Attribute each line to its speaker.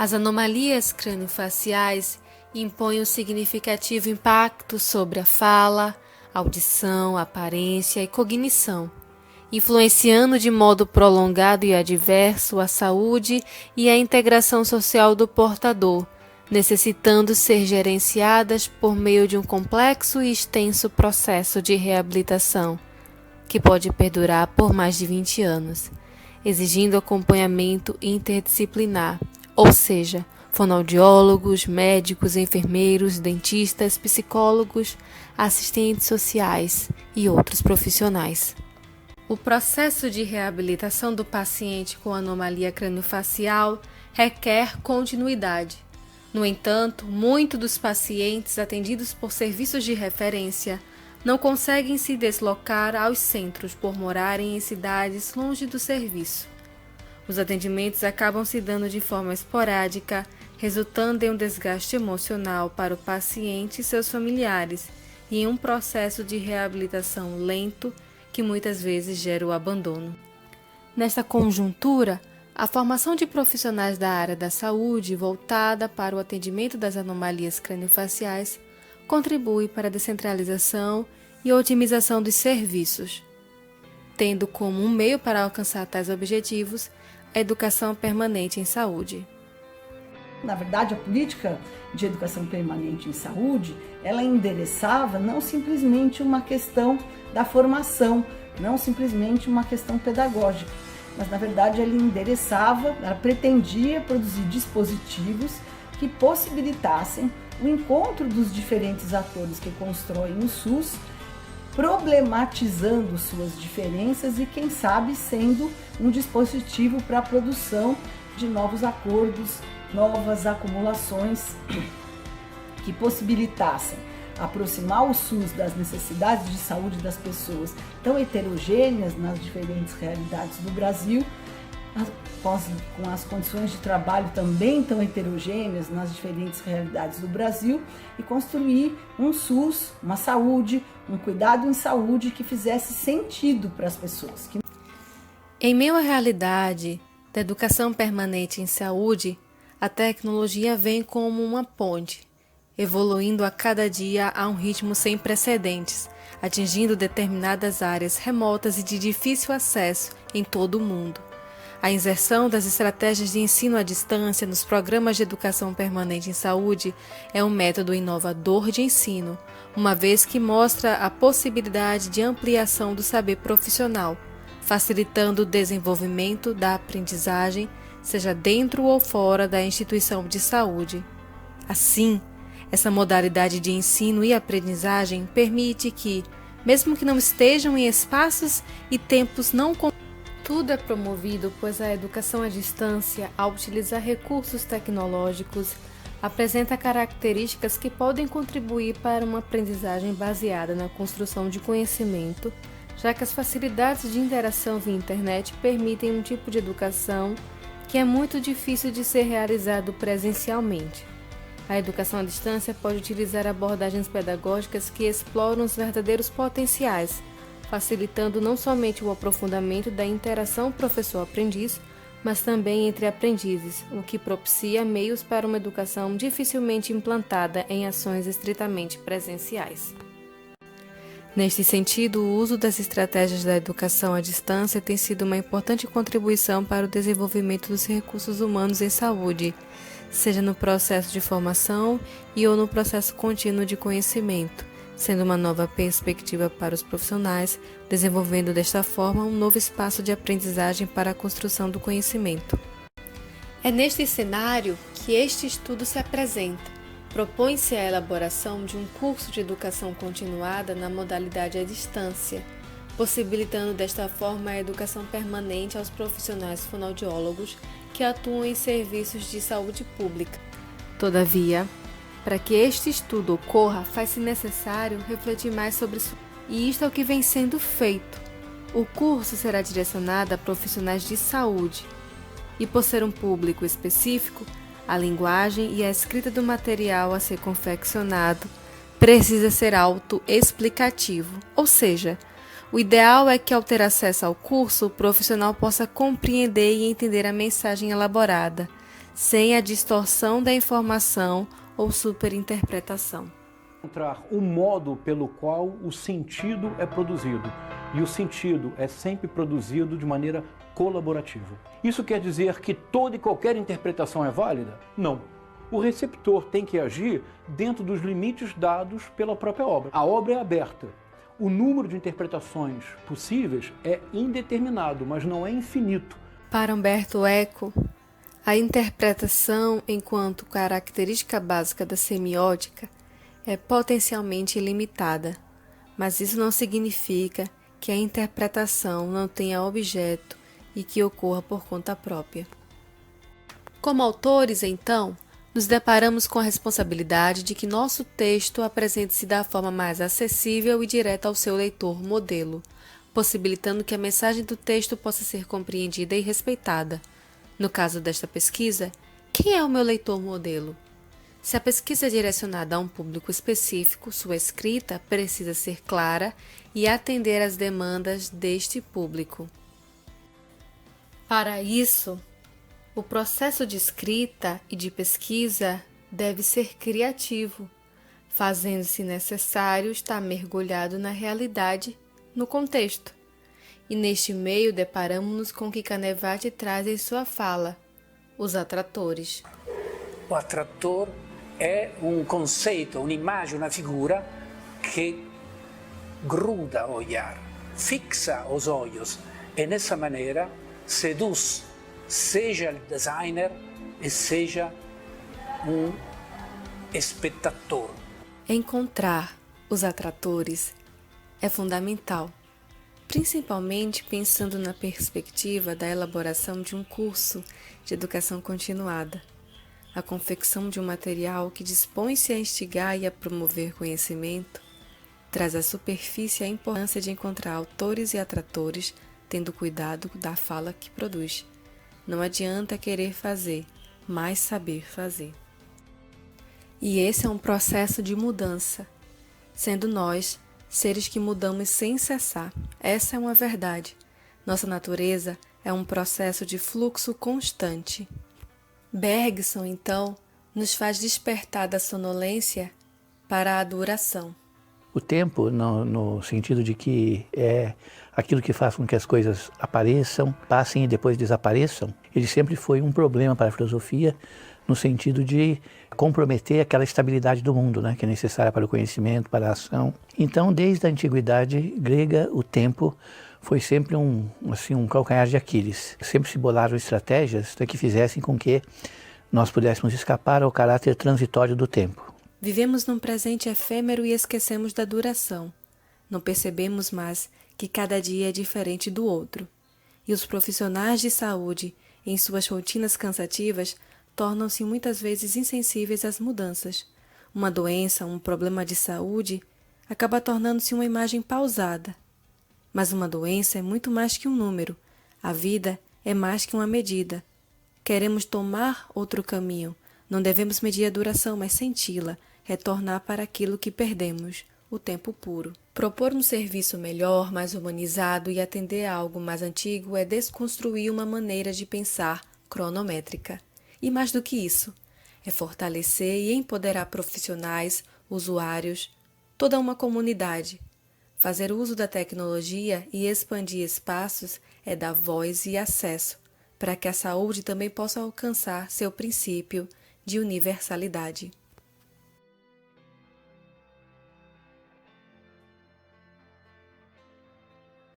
Speaker 1: As anomalias craniofaciais impõem um significativo impacto sobre a fala, audição, aparência e cognição, influenciando de modo prolongado e adverso a saúde e a integração social do portador, necessitando ser gerenciadas por meio de um complexo e extenso processo de reabilitação, que pode perdurar por mais de 20 anos, exigindo acompanhamento interdisciplinar, ou seja, fonoaudiólogos, médicos, enfermeiros, dentistas, psicólogos, assistentes sociais e outros profissionais. O processo de reabilitação do paciente com anomalia craniofacial requer continuidade. No entanto, muitos dos pacientes atendidos por serviços de referência não conseguem se deslocar aos centros por morarem em cidades longe do serviço. Os atendimentos acabam se dando de forma esporádica, resultando em um desgaste emocional para o paciente e seus familiares e em um processo de reabilitação lento que muitas vezes gera o abandono. Nesta conjuntura, a formação de profissionais da área da saúde voltada para o atendimento das anomalias craniofaciais contribui para a descentralização e otimização dos serviços, tendo como um meio para alcançar tais objetivos a educação permanente em saúde.
Speaker 2: Na verdade, a política de educação permanente em saúde, ela endereçava não simplesmente uma questão da formação, não simplesmente uma questão pedagógica, mas na verdade ela pretendia produzir dispositivos que possibilitassem o encontro dos diferentes atores que constroem o SUS, problematizando suas diferenças e, quem sabe, sendo um dispositivo para a produção de novos acordos, novas acumulações que possibilitassem aproximar o SUS das necessidades de saúde das pessoas tão heterogêneas nas diferentes realidades do Brasil, com as condições de trabalho também tão heterogêneas nas diferentes realidades do Brasil, e construir um SUS, uma saúde, um cuidado em saúde que fizesse sentido para as pessoas.
Speaker 1: Em meio à realidade da educação permanente em saúde, a tecnologia vem como uma ponte, evoluindo a cada dia a um ritmo sem precedentes, atingindo determinadas áreas remotas e de difícil acesso em todo o mundo. A inserção das estratégias de ensino à distância nos programas de educação permanente em saúde é um método inovador de ensino, uma vez que mostra a possibilidade de ampliação do saber profissional, facilitando o desenvolvimento da aprendizagem, seja dentro ou fora da instituição de saúde. Assim, essa modalidade de ensino e aprendizagem permite que, mesmo que não estejam em espaços e tempos não tudo é promovido, pois a educação à distância, ao utilizar recursos tecnológicos, apresenta características que podem contribuir para uma aprendizagem baseada na construção de conhecimento, já que as facilidades de interação via internet permitem um tipo de educação que é muito difícil de ser realizado presencialmente. A educação à distância pode utilizar abordagens pedagógicas que exploram os verdadeiros potenciais, facilitando não somente o aprofundamento da interação professor-aprendiz, mas também entre aprendizes, o que propicia meios para uma educação dificilmente implantada em ações estritamente presenciais. Neste sentido, o uso das estratégias da educação à distância tem sido uma importante contribuição para o desenvolvimento dos recursos humanos em saúde, seja no processo de formação ou no processo contínuo de conhecimento, sendo uma nova perspectiva para os profissionais, desenvolvendo desta forma um novo espaço de aprendizagem para a construção do conhecimento. É neste cenário que este estudo se apresenta. Propõe-se a elaboração de um curso de educação continuada na modalidade à distância, possibilitando desta forma a educação permanente aos profissionais fonoaudiólogos que atuam em serviços de saúde pública. Todavia, para que este estudo ocorra, faz-se necessário refletir mais sobre isso, e isto é o que vem sendo feito. O curso será direcionado a profissionais de saúde, e por ser um público específico, a linguagem e a escrita do material a ser confeccionado precisa ser autoexplicativo, ou seja, o ideal é que ao ter acesso ao curso, o profissional possa compreender e entender a mensagem elaborada, sem a distorção da informação ou superinterpretação.
Speaker 3: Encontrar o modo pelo qual o sentido é produzido. E o sentido é sempre produzido de maneira colaborativa. Isso quer dizer que toda e qualquer interpretação é válida? Não. O receptor tem que agir dentro dos limites dados pela própria obra. A obra é aberta. O número de interpretações possíveis é indeterminado, mas não é infinito.
Speaker 1: Para Umberto Eco, a interpretação, enquanto característica básica da semiótica, é potencialmente ilimitada, mas isso não significa que a interpretação não tenha objeto e que ocorra por conta própria. Como autores, então, nos deparamos com a responsabilidade de que nosso texto apresente-se da forma mais acessível e direta ao seu leitor modelo, possibilitando que a mensagem do texto possa ser compreendida e respeitada. No caso desta pesquisa, quem é o meu leitor modelo? Se a pesquisa é direcionada a um público específico, sua escrita precisa ser clara e atender às demandas deste público. Para isso, o processo de escrita e de pesquisa deve ser criativo, fazendo-se necessário estar mergulhado na realidade, no contexto. E neste meio deparamos-nos com o que Canevati traz em sua fala, os atratores.
Speaker 4: O atrator é um conceito, uma imagem, uma figura que gruda o olhar, fixa os olhos e nessa maneira seduz seja o designer e seja um espectador.
Speaker 1: Encontrar os atratores é fundamental, principalmente pensando na perspectiva da elaboração de um curso de educação continuada. A confecção de um material que dispõe-se a instigar e a promover conhecimento traz à superfície a importância de encontrar autores e atratores, tendo cuidado da fala que produz. Não adianta querer fazer, mas saber fazer. E esse é um processo de mudança, sendo nós seres que mudamos sem cessar. Essa é uma verdade. Nossa natureza é um processo de fluxo constante. Bergson, então, nos faz despertar da sonolência para a duração.
Speaker 5: O tempo, no sentido de que é aquilo que faz com que as coisas apareçam, passem e depois desapareçam, ele sempre foi um problema para a filosofia, no sentido de comprometer aquela estabilidade do mundo, né, que é necessária para o conhecimento, para a ação. Então, desde a antiguidade grega, o tempo foi sempre um calcanhar de Aquiles. Sempre se bolaram estratégias que fizessem com que nós pudéssemos escapar ao caráter transitório do tempo.
Speaker 1: Vivemos num presente efêmero e esquecemos da duração. Não percebemos mais que cada dia é diferente do outro. E os profissionais de saúde, em suas rotinas cansativas, tornam-se muitas vezes insensíveis às mudanças. Uma doença, um problema de saúde, acaba tornando-se uma imagem pausada. Mas uma doença é muito mais que um número. A vida é mais que uma medida. Queremos tomar outro caminho. Não devemos medir a duração, mas senti-la, retornar para aquilo que perdemos, o tempo puro. Propor um serviço melhor, mais humanizado e atender a algo mais antigo é desconstruir uma maneira de pensar cronométrica. E mais do que isso, é fortalecer e empoderar profissionais, usuários, toda uma comunidade. Fazer uso da tecnologia e expandir espaços é dar voz e acesso, para que a saúde também possa alcançar seu princípio de universalidade.